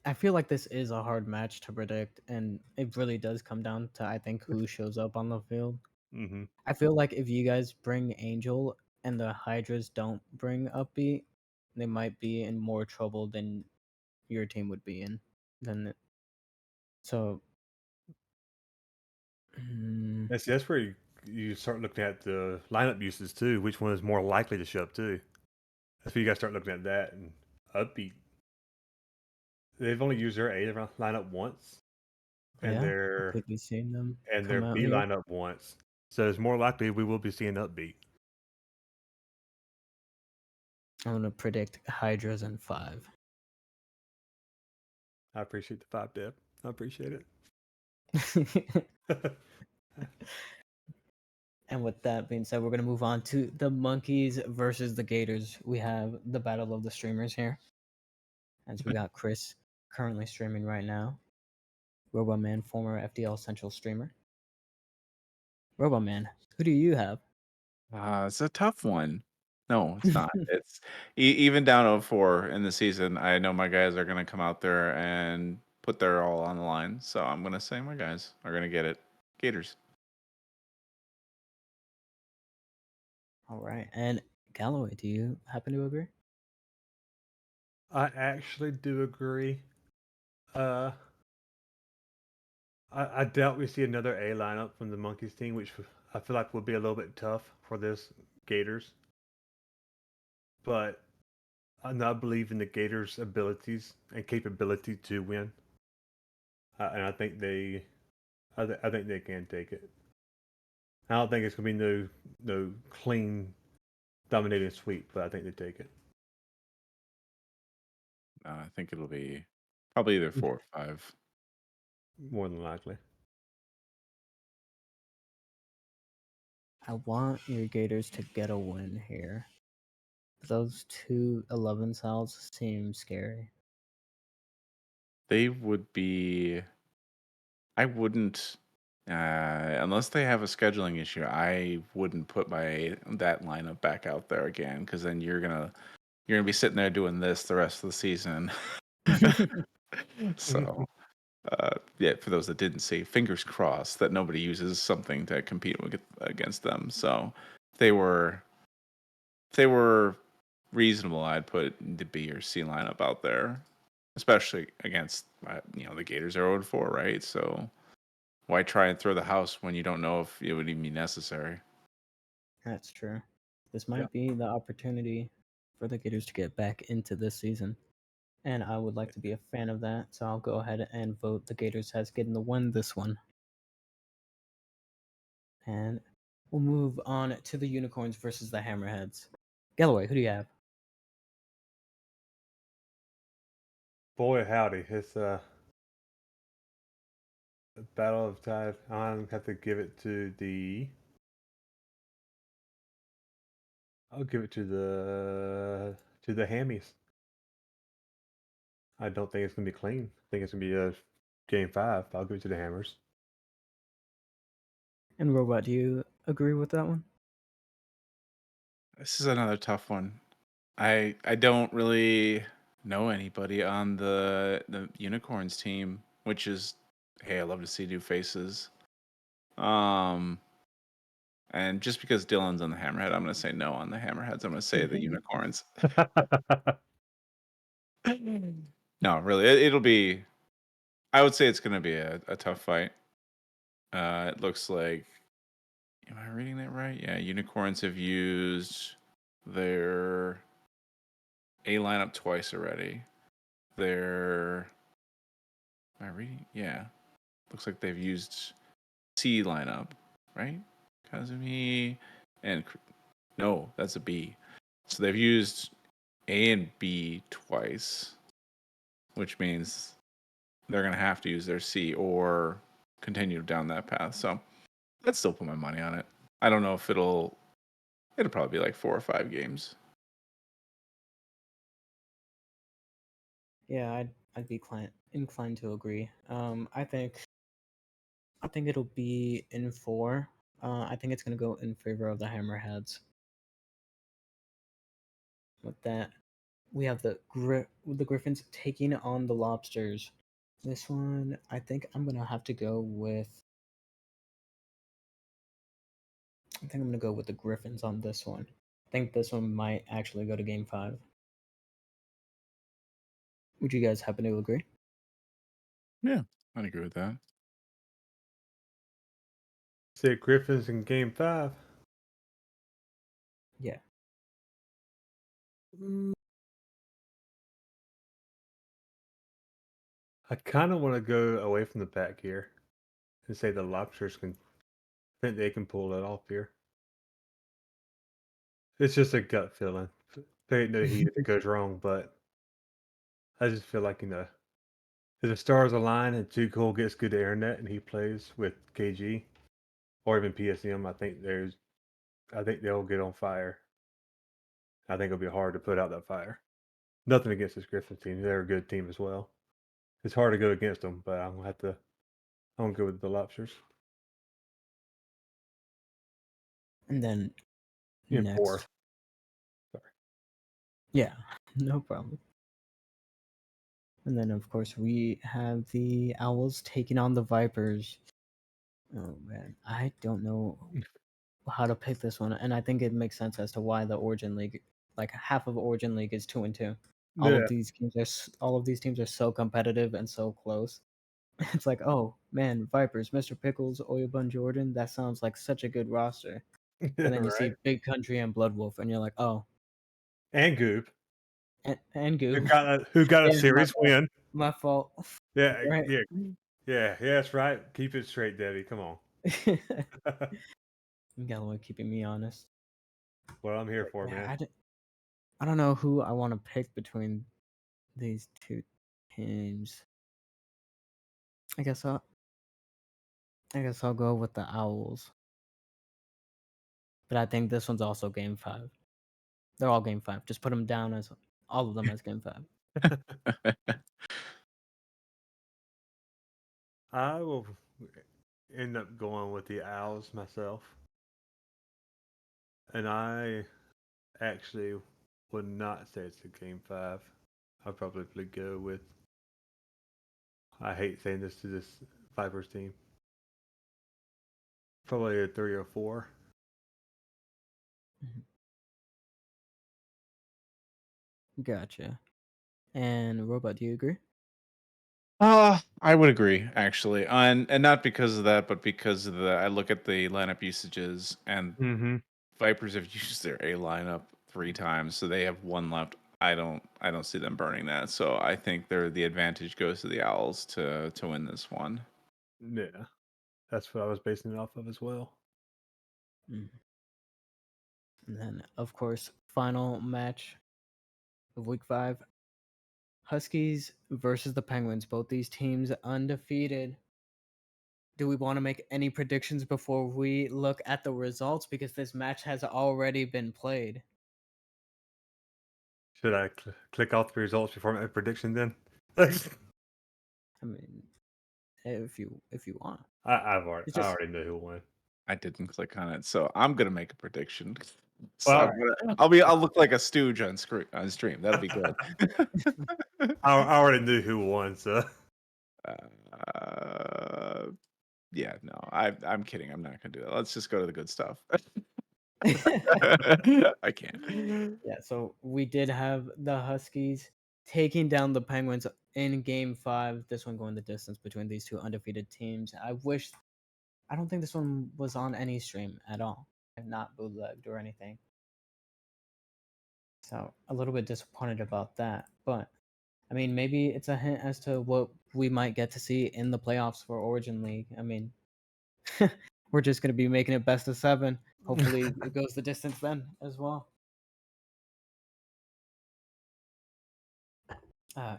I feel like this is a hard match to predict, and it really does come down to I think who shows up on the field. Mm-hmm. I feel like if you guys bring Angel and the Hydras don't bring Upbeat, they might be in more trouble than your team would be in. Then so. mm, That's where you start looking at the lineup uses too. Which one is more likely to show up too? That's where you got to start looking at that. And Upbeat, they've only used their A lineup once, and yeah, we could be seeing them their come out B here. lineup once. So it's more likely we will be seeing Upbeat. I'm gonna predict Hydras in 5. I appreciate the 5 Deb. I appreciate it. And with that being said, we're gonna move on to the Monkeys versus the Gators. We have the battle of the streamers here, as we got Chris currently streaming right now. Roboman, former FDL Central streamer. Roboman, who do you have? It's a tough one. No, it's not. It's even down 0-4 in the season. I know my guys are gonna come out there and put their all on the line. So I'm gonna say my guys are gonna get it. Gators. All right, and Galloway, do you happen to agree? I actually do agree. Uh, I doubt we see another A lineup from the Monkeys team, which I feel like would be a little bit tough for this Gators. But I not believe in the Gators' abilities and capability to win, and I think they can take it. I don't think it's gonna be no clean dominating sweep, but I think they take it. I think it'll be probably either 4 or 5. More than likely. I want your Gators to get a win here. Those two 11 cells seem scary. They would be. I wouldn't Unless they have a scheduling issue, I wouldn't put my that lineup back out there again because then you're gonna be sitting there doing this the rest of the season. So yeah, for those that didn't see, fingers crossed that nobody uses something to compete against them. So if they were reasonable, I'd put the B or C lineup out there, especially against the Gators are 0-4, right? So why try and throw the house when you don't know if it would even be necessary? That's true. This Yeah. might be the opportunity for the Gators to get back into this season. And I would like to be a fan of that, so I'll go ahead and vote the Gators as getting the win this one. And we'll move on to the Unicorns versus the Hammerheads. Galloway, who do you have? Boy, howdy. It's a battle of tide. I have to give it to the. I'll give it to the hammies. I don't think it's gonna be clean. I think it's gonna be a game five. I'll give it to the hammers. And Robot, do you agree with that one? This is another tough one. I don't really know anybody on the Unicorns team, which is hey, I love to see new faces. Um, and just because Dylan's on the Hammerhead, I'm gonna say no on the Hammerheads. I'm gonna say the Unicorns. No, really, it'll be. I would say it's gonna be a tough fight. It looks like. Am I reading that right? Yeah, Unicorns have used their A lineup twice already. Their Am I reading? Yeah. Looks like they've used C lineup, right? Kazumi and no, that's a B. So they've used A and B twice, which means they're gonna have to use their C or continue down that path. So I'd still put my money on it. I don't know if it'll probably be like 4 or 5 games. Yeah, I'd be inclined to agree. I think it'll be in four. I think it's gonna go in favor of the Hammerheads. With that, we have the Griffins taking on the Lobsters. This one, I think I'm gonna have to go with. I think I'm gonna go with the Griffins on this one. I think this one might actually go to Game Five. Would you guys happen to agree? Yeah, I'd agree with that. Say Griffins in game five. Yeah. Mm, I kind of want to go away from the pack here and say the lobsters can think they can pull it off here. It's just a gut feeling. There ain't no heat if it goes wrong, but I just feel like if the stars align and Too Cool gets good internet and he plays with KG or even PSM, I think they'll get on fire. I think it'll be hard to put out that fire. Nothing against this Griffin team; they're a good team as well. It's hard to go against them, but I'm gonna go with the lobsters. And then In four. next, Sorry. yeah, no problem. And then of course we have the Owls taking on the Vipers. Oh man, I don't know how to pick this one, and I think it makes sense as to why the Origin League, like half of Origin League, is 2-2. Yeah. All of these teams are so competitive and so close. It's like, oh man, Vipers, Mr. Pickles, Oyabun Jordan. That sounds like such a good roster. Yeah, And then you right. see Big Country and Blood Wolf, and you're like, oh, And Goop, and who Goo. got a Yeah, my series fault. win. My fault. Yeah, Right. yeah, yeah. That's right. Keep it straight, Debbie. Come on. Galloway keeping me honest. What I'm here But for, yeah, man. I don't know who I want to pick between these two teams. I guess I'll I guess I'll go with the Owls. But I think this one's also game five. They're all game five. Just put them down as all of them as game five. I will. end up going with the Owls myself, and I actually would not say it's a game five. I'd probably go with. I hate saying this to this Vipers team. Probably a 3 or 4. Mhm. Gotcha. And Robot, do you agree? I would agree actually, and not because of that, but because of the I look at the lineup usages, and Mm-hmm. Vipers have used their A lineup 3 times, so they have one left. I don't see them burning that. So I think the advantage goes to the Owls to win this one. Yeah, that's what I was basing it off of as well. Mm. And then, of course, final match of week 5, Huskies versus the Penguins. Both these teams undefeated. Do we want to make any predictions before we look at the results? Because this match has already been played. Should I click off the results before my prediction then? I, I mean, if you want, it's I just already know who won. I didn't click on it, so I'm gonna make a prediction. So Well, I'll look like a stooge on screen on stream. That'll be good. I already knew who won, so uh, yeah, no, I'm kidding. I'm not gonna do that. Let's just go to the good stuff. I can't. yeah. So we did have the Huskies taking down the Penguins in Game 5. This one going the distance between these two undefeated teams. I don't think this one was on any stream at all, and not bootlegged or anything. So a little bit disappointed about that, but I mean, maybe it's a hint as to what we might get to see in the playoffs for Origin League. I mean, we're just going to be making it best of 7. Hopefully, it goes the distance then as well.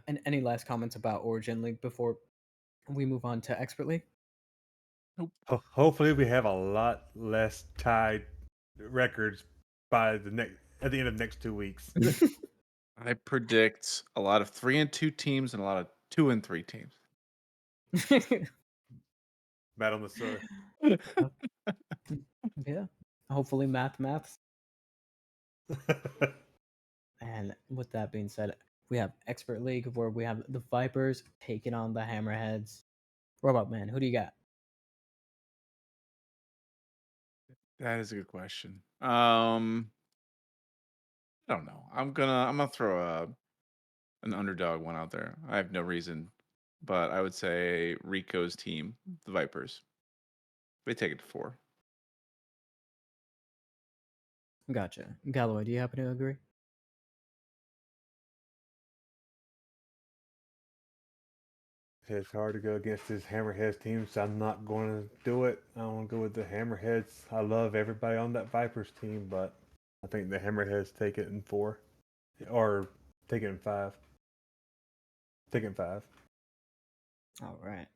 And any last comments about Origin League before we move on to Expert League? hopefully we have a lot less tied records by the next at the end of next 2 weeks. I predict a lot of 3-2 teams and a lot of 2-3 teams. Bad on the sun. Yeah. Hopefully, maths. And with that being said, we have Expert League where we have the Vipers taking on the Hammerheads. Robot Man, who do you got? That is a good question. I don't know. I'm gonna throw an underdog one out there. I have no reason, but I would say Rico's team, the Vipers. They take it to 4. Gotcha. Galloway, do you happen to agree? It's hard to go against this Hammerheads team, so I'm not going to do it. I want to go with the Hammerheads. I love everybody on that Vipers team, but I think the Hammerheads take it in 4, or take it in 5. Take it in 5. All right.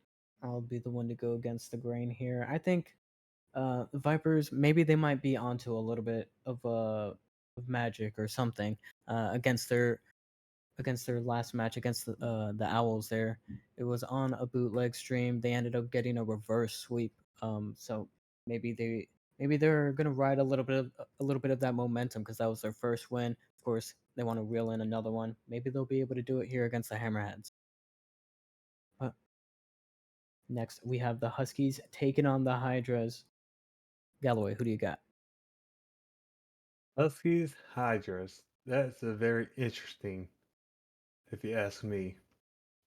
I'll be the one to go against the grain here. I think the Vipers, maybe they might be onto a little bit of magic or something against their last match against the Owls there. It was on a bootleg stream. They ended up getting a reverse sweep. So maybe they're gonna ride a little bit of that momentum because that was their first win. Of course, they want to reel in another one. Maybe they'll be able to do it here against the Hammerheads. But next, we have the Huskies taking on the Hydras. Galloway, who do you got? Huskies, Hydras. That's a very interesting, if you ask me.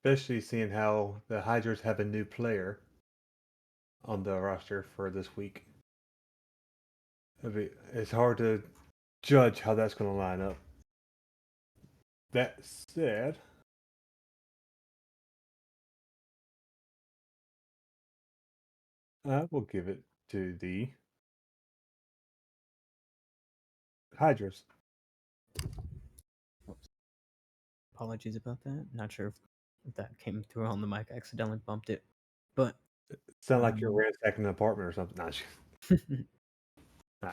Especially seeing how the Hydras have a new player on the roster for this week. It's hard to judge how that's going to line up. That said, I will give it to the Hydras. Oops, apologies about that. Not sure if that came through on the mic. I accidentally bumped it. But Sound like you're um, ransacking an apartment or something. Nah,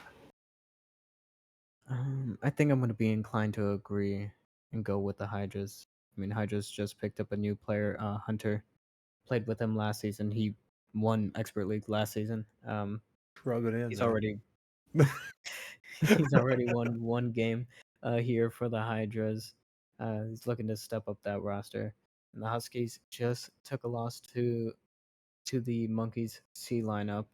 nah. I think I'm going to be inclined to agree and go with the Hydras. I mean, Hydras just picked up a new player, Hunter. Played with him last season. He won expert league last season. Rub it in He's there. already he's already won one game here for the Hydras. He's looking to step up that roster. And the Huskies just took a loss to the Monkeys C lineup.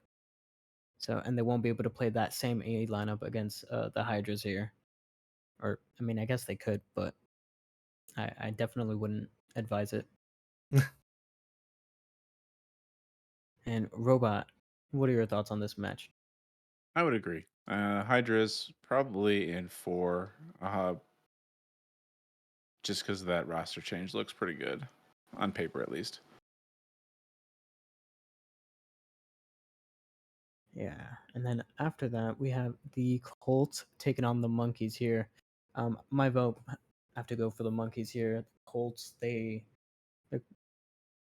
So and they won't be able to play that same A lineup against the Hydras here. Or I mean, I guess they could, but I definitely wouldn't advise it. And Robot, what are your thoughts on this match? I would agree. Hydra's probably in four, just because of that roster change. Looks pretty good on paper, at least. Yeah, and then after that we have the Colts taking on the Monkeys here. My vote, I have to go for the Monkeys here. Colts, they're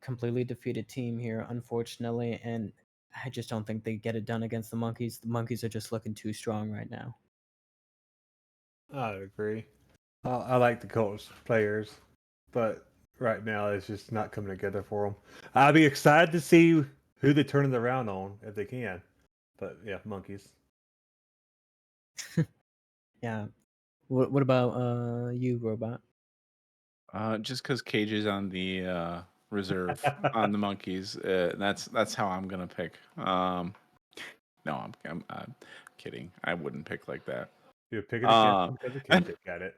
completely defeated team here, unfortunately, and I just don't think they get it done against the Monkeys. The Monkeys are just looking too strong right now. I agree. I like the Colts players, but right now it's just not coming together for them. I'll be excited to see who they turn it around on if they can. But yeah, monkeys. Yeah. What about you, Robot? Just because Cage is on the reserve on the Monkeys, that's how I'm gonna pick. No, I'm kidding. I wouldn't pick like that. You're picking against Uh, them because of KJ. Got it.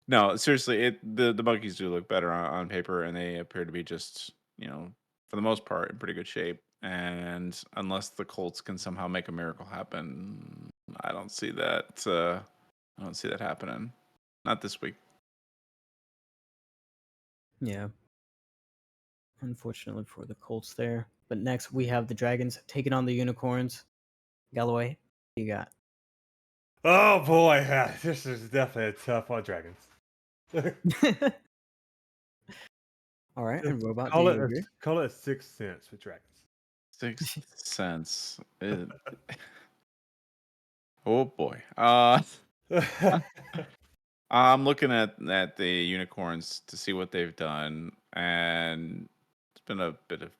no, seriously, the Monkeys do look better on paper, and they appear to be just for the most part in pretty good shape. And unless the Colts can somehow make a miracle happen, I don't see that. I don't see that happening. Not this week. Yeah, unfortunately for the Colts there. But next we have the Dragons taking on the Unicorns. Galloway, what you got? Oh boy, yeah, this is definitely a tough one, Dragons. All right, and Robot, do call it you a agree? call it a sixth sense with Dragons. Sixth Sense. Oh boy. I'm looking at the unicorns to see what they've done, and it's been a bit of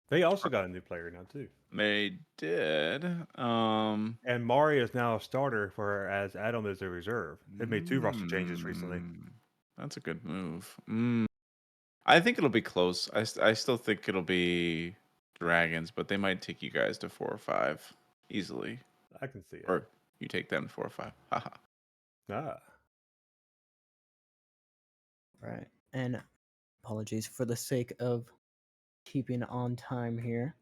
they also got a new player now too, they did. and Mari is now a starter for as Adam is a reserve. They made two roster changes recently. mm, that's a good move. I think it'll be close. I still think it'll be dragons, but they might take you guys to 4 or 5 easily, I can see it. or you take them to 4 or 5. Haha. Ah, Right. And apologies for the sake of keeping on time here.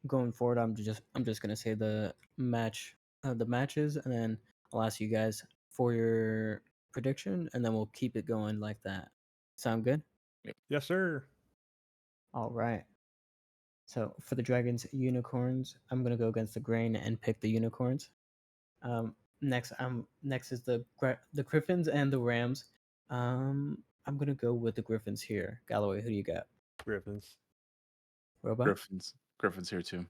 Going forward, I'm just gonna say the matches, and then I'll ask you guys for your prediction, and then we'll keep it going like that. Sound good? yes, sir. All right. So for the Dragons Unicorns, I'm gonna go against the grain and pick the Unicorns. Next is the Griffins and the Rams. I'm gonna go with the Griffins here. Galloway, who do you got? Griffins. Robot. Griffins here too.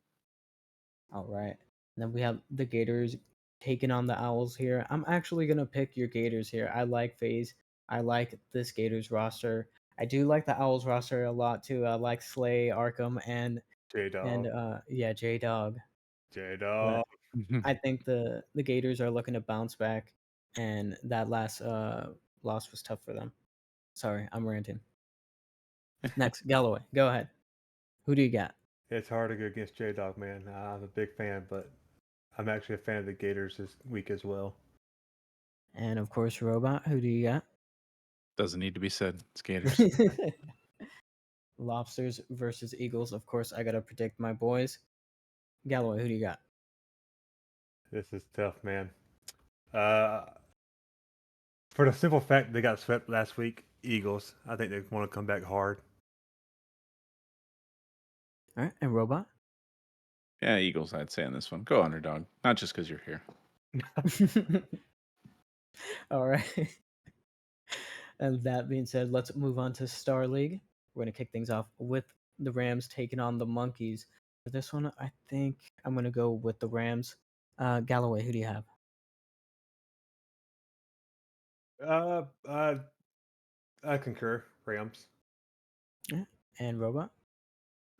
All right. Then we have the Gators taking on the Owls here. I'm actually gonna pick your Gators here. I like FaZe. I like this Gators roster. I do like the Owls roster a lot too. I like Slay, Arkham, J and Dog. yeah, J Dog. J But Dog. I think the Gators are looking to bounce back, and that last loss was tough for them. Sorry, I'm ranting. Next, Galloway, go ahead. Who do you got? It's hard to go against J Dog, man. I'm a big fan, but I'm actually a fan of the Gators this week as well. And of course, Robot. Who do you got? Doesn't need to be said. Skaters. Lobsters versus Eagles. Of course, I gotta predict my boys. Galloway, who do you got? This is tough, man. Uh, for the simple fact they got swept last week, Eagles. I think they want to come back hard. All right, and Robot. Yeah, Eagles. I'd say on this one. Go underdog. Not just because you're here. All right. And that being said, let's move on to Star League. We're gonna kick things off with the Rams taking on the Monkeys. For this one, I think I'm gonna go with the Rams. Galloway, who do you have? Uh, uh, I concur. Rams. Yeah. And Robot.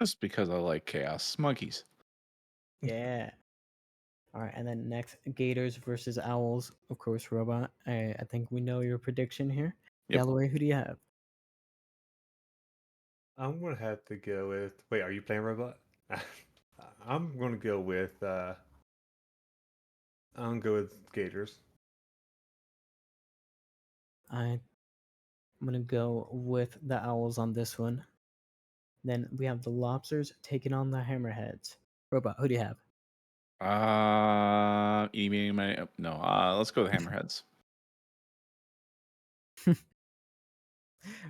Just because I like chaos monkeys. Yeah. All right, and then next, Gators versus Owls. Of course, Robot. I think we know your prediction here. Yep. Galloway, who do you have? I'm gonna have to go with. Wait, are you playing robot? I'm gonna go with. I'm gonna go with Gators. I'm gonna go with the Owls on this one. Then we have the Lobsters taking on the Hammerheads. Robot, who do you have? Eating my no. Let's go with hammerheads.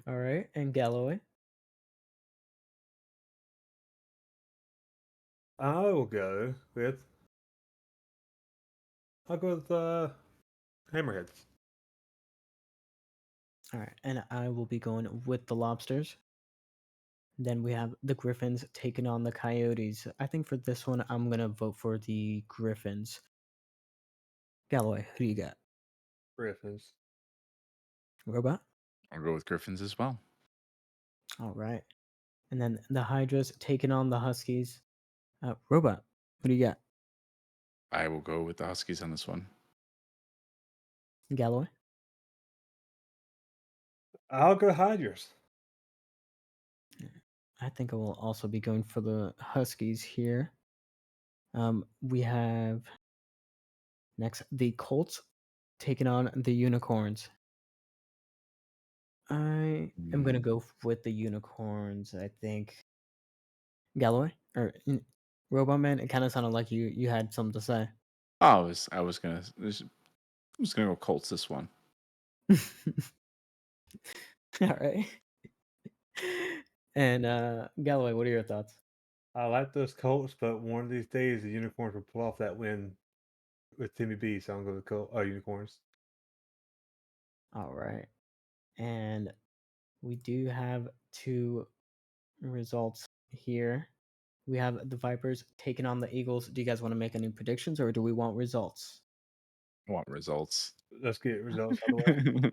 All right, and Galloway. I will go with. I'll go with Hammerheads. All right, and I will be going with the Lobsters. Then we have the Griffins taking on the Coyotes. I think for this one, I'm gonna vote for the Griffins. Galloway, who do you got? Griffins. Robot. I'll go with Griffins as well. All right, and then the Hydras taking on the Huskies. Robot, who do you got? I will go with the Huskies on this one. Galloway. I'll go Hydras. I think I will also be going for the Huskies here. We have next the Colts taking on the Unicorns. I am gonna Mm. go with the Unicorns. I think Galloway or Robot Man. It kind of sounded like you had something to say. I was gonna go Colts this one. All right. And Galloway, what are your thoughts? I like those Colts, but one of these days the Unicorns will pull off that win with Timmy B. So I'm going to go Unicorns. All right. And we do have two results here. We have the Vipers taking on the Eagles. Do you guys want to make any predictions or do we want results? I want results. Let's get results out of the way.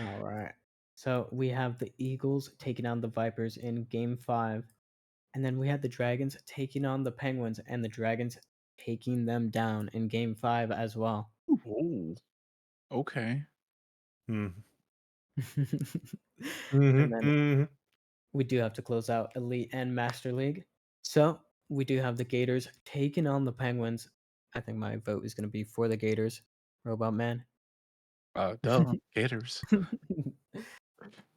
All right. So we have the Eagles taking on the Vipers in game 5. And then we had the Dragons taking on the Penguins and the Dragons taking them down in game 5 as well. Oh, okay. Hmm. And Mm-hmm. then Mm-hmm. we do have to close out Elite and Master League. So we do have the Gators taking on the Penguins. I think my vote is going to be for the Gators. Robot Man. Duh. Gators.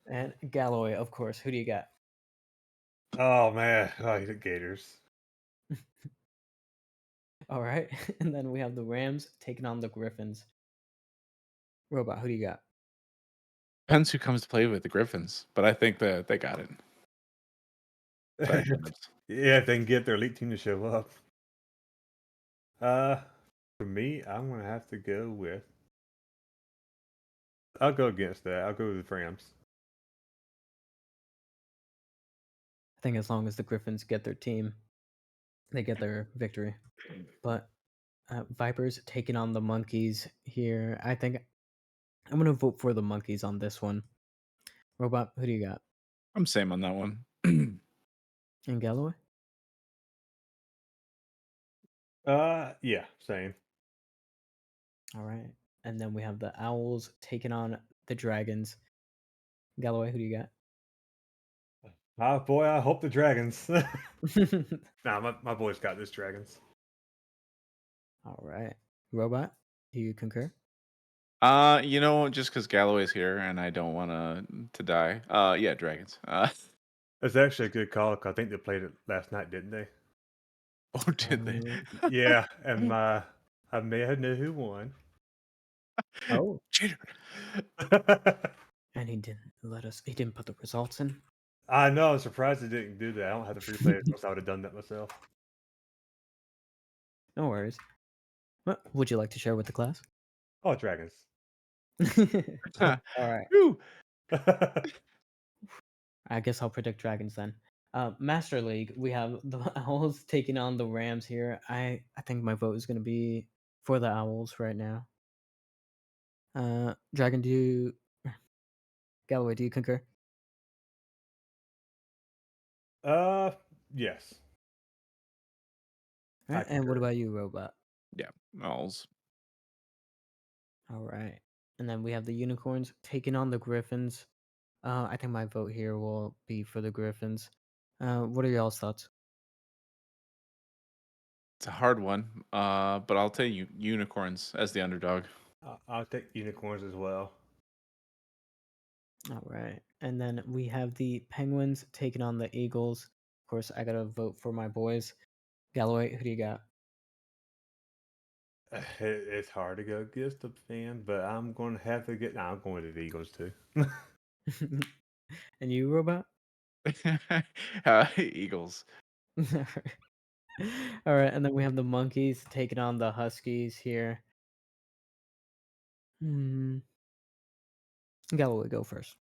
And Galloway, of course. Who do you got? Oh man, I like the Gators. All right. And then we have the Rams taking on the Griffins. Robot, who do you got? Depends who comes to play with the Griffins, but I think that they got it. Sorry, Griffins. Yeah, if they can get their elite team to show up. Uh, for me, I'm gonna have to go with. I'll go against that. I'll go with the Rams. I think as long as the Griffins get their team, they get their victory. But Vipers taking on the Monkeys here. I think I'm going to vote for the Monkeys on this one. Robot, who do you got? I'm same on that one. And Galloway? Yeah, same. All right. And then we have the Owls taking on the Dragons. Galloway, who do you got? Ah, boy, I hope the Dragons. Nah, my boys got this Dragons. All right. Robot, do you concur? Just because Galloway's here and I don't want to die. Yeah, Dragons. That's actually a good call. 'Cause I think they played it last night, didn't they? Oh, did they? Um, Yeah, and I may have know who won. oh, Cheater. and he didn't put the results in. I know. I'm surprised they didn't do that. I don't have the replay, or else I would have done that myself. No worries. What would you like to share with the class? Oh, Dragons. All right. Whew. I guess I'll predict Dragons then. Master League, we have the Owls taking on the Rams here. I think my vote is going to be for the Owls right now. Dragon, do you Galloway, do you concur? uh, Yes, All I right, and what concur. about you, Robot? Yeah, alls. All right. And then we have the unicorns taking on the griffins. I think my vote here will be for the griffins. What are y'all's thoughts? It's a hard one, but I'll tell you unicorns as the underdog. I'll take unicorns as well. All right. And then we have the penguins taking on the eagles. Of course, I gotta vote for my boys. Galloway, who do you got? It's hard to go against the fan, but I'm going to have to get. Nah, I'm going to the Eagles too. And you, Robot? Eagles. All right. And then we have the monkeys taking on the huskies here. Hmm. Galloway, go first.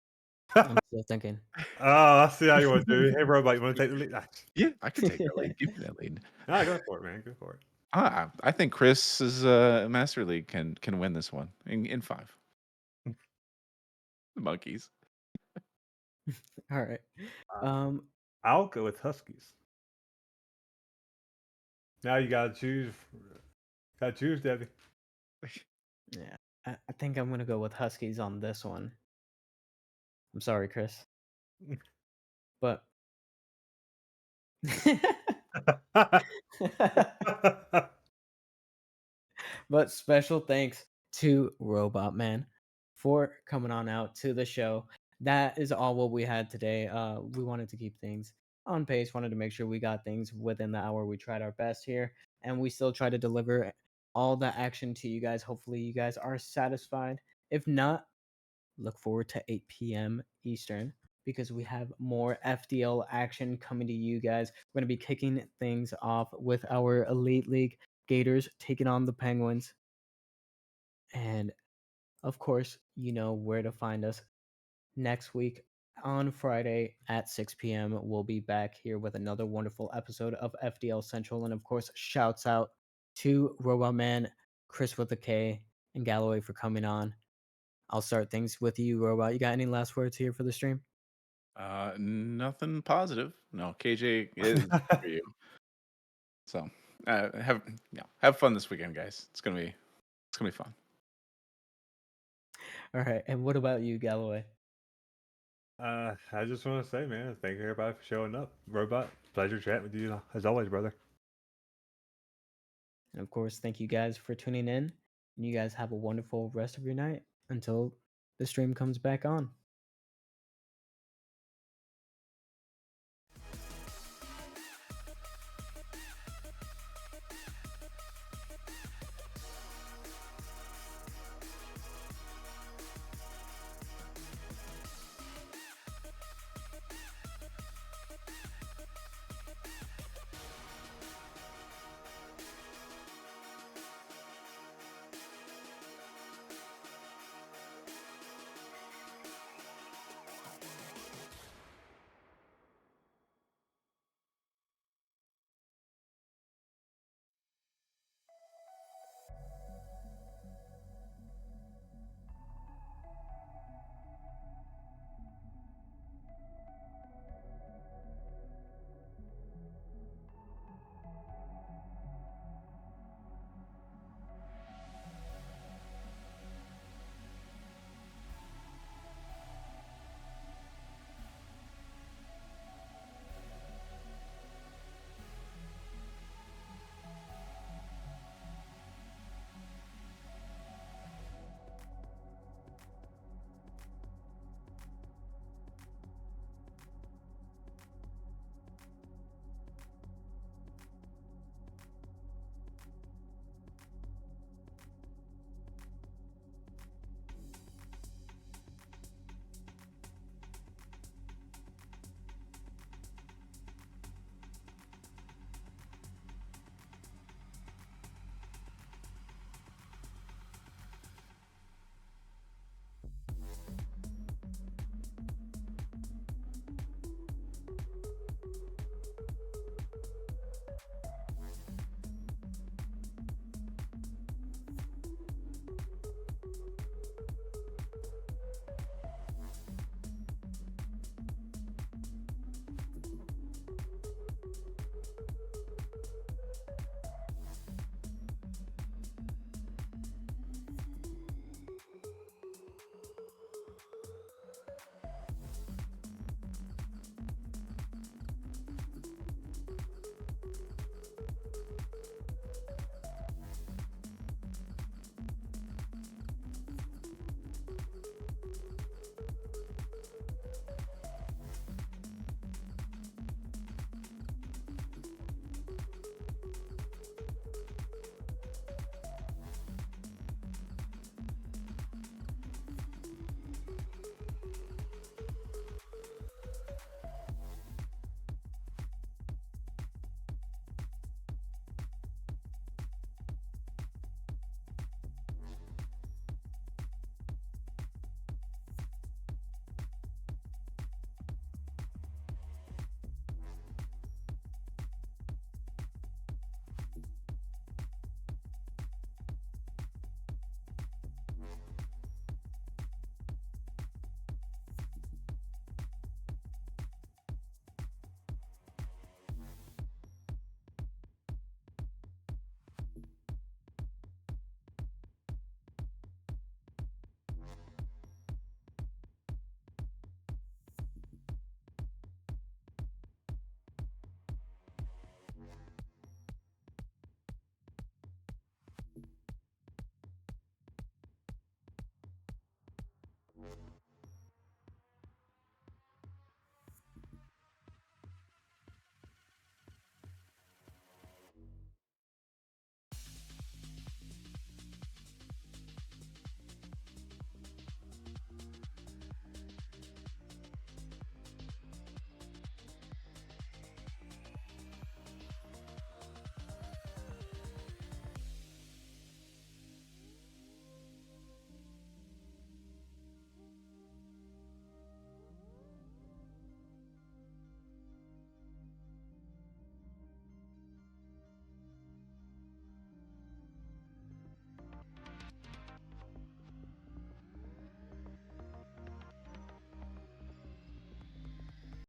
I'm still thinking. Oh, I see how you want to do it. Hey, robot, you want to take the lead? Yeah, I could take that lead. Give me that lead. Go for it, man. Go for it. I think Chris's Master League can win this one in 5. The monkeys. All right. Uh, Um, I'll go with Huskies. Now you gotta choose. Gotta choose, Debbie. yeah, I think I'm gonna go with Huskies on this one. I'm sorry, Chris, but but special thanks to Robot Man for coming on out to the show. That is all what we had today. We wanted to keep things on pace, wanted to make sure we got things within the hour. We tried our best here, and we still try to deliver all the action to you guys. Hopefully, you guys are satisfied. If not, look forward to 8 p.m. Eastern because we have more FDL action coming to you guys. We're going to be kicking things off with our Elite League Gators taking on the Penguins. And of course, you know where to find us next week on Friday at 6 p.m. We'll be back here with another wonderful episode of FDL Central. And of course, shouts out to Robot Man, Chris with a K, and Galloway for coming on. I'll start things with you, Robot. You got any last words here for the stream? Nothing positive. No, KJ is for you. So have fun this weekend, guys. It's gonna be fun. All right. And what about you, Galloway? I just want to say, man, thank you everybody for showing up. Robot, pleasure chatting with you as always, brother. And of course, thank you guys for tuning in. And you guys have a wonderful rest of your night until the stream comes back on.